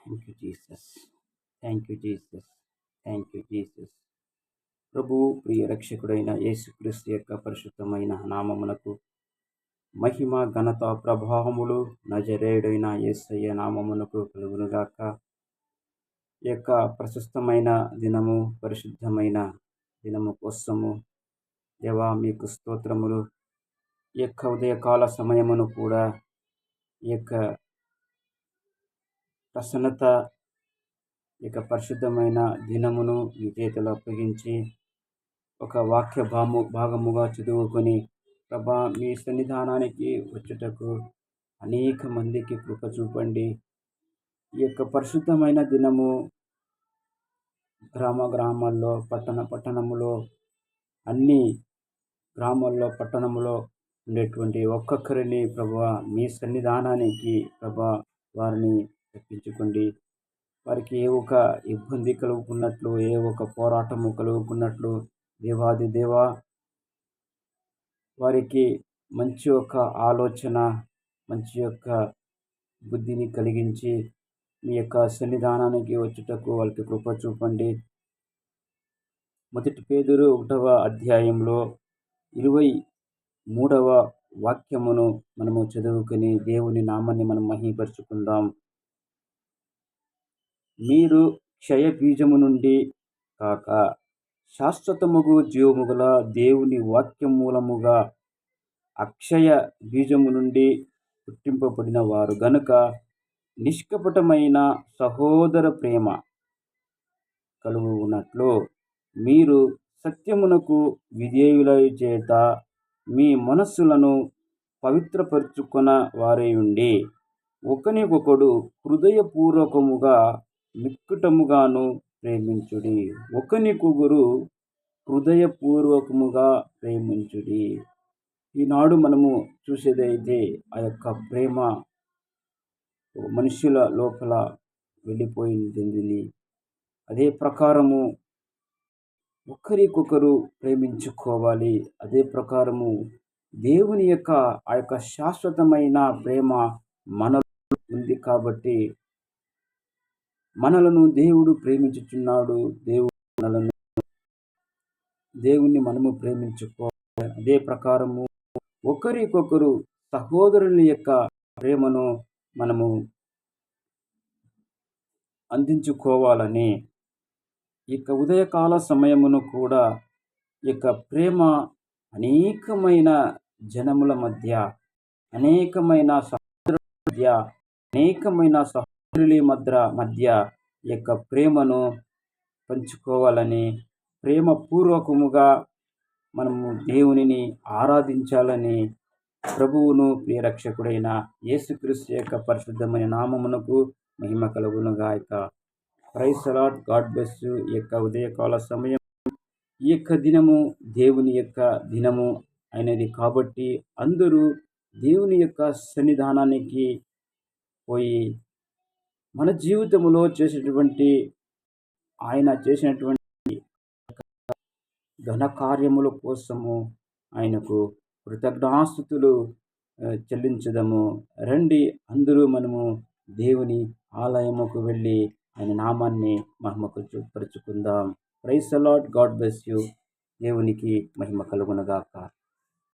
Thank you Jesus. Thank you Jesus. Thank you Jesus. ప్రభు ప్రియ రక్షకుడైన యేసుక్రీస్తు యొక్క పరిశుద్ధమైన నామమునకు మహిమ ఘనత ప్రభావములు నజరేయుడైన యేసయ్య నామమునకు కలుగునుగాక. ఈ యొక్క ప్రశస్తమైన దినము, పరిశుద్ధమైన దినము కోసము దేవా మీకు స్తోత్రములు. ఈ యొక్క ఉదయకాల సమయమును కూడా ఈ యొక్క ప్రసన్నత, ఈ యొక్క పరిశుద్ధమైన దినమును మీ చేతిలో అప్పగించి ఒక వాక్య భాగముగా చదువుకొని ప్రభా మీ సన్నిధానానికి వచ్చుటకు అనేక మందికి కృప చూపండి. ఈ యొక్క పరిశుద్ధమైన దినము గ్రామాల్లో పట్టణములో అన్ని గ్రామాల్లో పట్టణములో ఉండేటువంటి ఒక్కొక్కరిని ప్రభా మీ సన్నిధానానికి ప్రభా వారిని తెప్పించుకోండి. వారికి ఏ ఒక ఇబ్బంది కలుగుకున్నట్లు, ఏ ఒక పోరాటము కలుగుకున్నట్లు దేవాది దేవా వారికి మంచి యొక్క ఆలోచన, మంచి యొక్క బుద్ధిని కలిగించి మీ యొక్క సన్నిధానానికి వచ్చుటకు వాళ్ళకి కృప చూపండి. మొదటి పేతురు 1వ అధ్యాయంలో 23వ వాక్యమును మనము చదువుకొని దేవుని నామాన్ని మనం మహిమపరుచుకుందాం. మీరు క్షయ బీజము నుండి కాక శాశ్వతముగు జీవముగల దేవుని వాక్యం మూలముగా అక్షయ బీజము నుండి పుట్టింపబడిన వారు గనుక నిష్కపటమైన సహోదర ప్రేమ కలుగునట్లు మీరు సత్యమునకు విధేయులై చేత మీ మనస్సులను పవిత్రపరుచుకొన వారై ఉండి ఒకనికొకడు హృదయపూర్వకముగా మిక్కుటముగాను ప్రేమించుడి. ఒకనికొకరు హృదయపూర్వకముగా ప్రేమించుడి. ఈనాడు మనము చూసేదైతే ఆ యొక్క ప్రేమ మనుషుల లోపల వెళ్ళిపోయింది. అదే ప్రకారము ఒకరికొకరు ప్రేమించుకోవాలి. అదే ప్రకారము దేవుని యొక్క ఆ యొక్క శాశ్వతమైన ప్రేమ మనలో ఉంది కాబట్టి మనలను దేవుడు ప్రేమించుచున్నాడు. దేవుణ్ణి మనము ప్రేమించుకోవాలి. అదే ప్రకారము ఒకరికొకరు సహోదరుల యొక్క ప్రేమను మనము అందించుకోవాలని ఈ యొక్క ఉదయకాల సమయమును కూడా ఈ యొక్క ప్రేమ అనేకమైన జనముల మధ్య, అనేకమైన సహోదరుల మధ్య, అనేకమైన సహోదరుల మధ్య ఈ యొక్క ప్రేమను పంచుకోవాలని, ప్రేమపూర్వకముగా మనము దేవునిని ఆరాధించాలని ప్రభువును ప్రియరక్షకుడైన యేసుక్రీస్తు యొక్క పరిశుద్ధమైన నామమునకు మహిమ కలుగునుగాక. Praise the lord. God bless you. ఈ యొక్క ఉదయకాల సమయం, ఈ యొక్క దినము దేవుని యొక్క దినము అయినది కాబట్టి అందరూ దేవుని యొక్క సన్నిధానానికి పోయి మన జీవితంలో ఆయన చేసినటువంటి ఘన కార్యముల కోసము ఆయనకు కృతజ్ఞాస్తుతులు చెల్లించదము. రండి అందరూ మనము దేవుని ఆలయముకు వెళ్ళి ఆయన నామాన్ని మహిమకు పరుచుకుందాం. Praise the lord. God bless you. దేవునికి మహిమ కలుగునుగాక.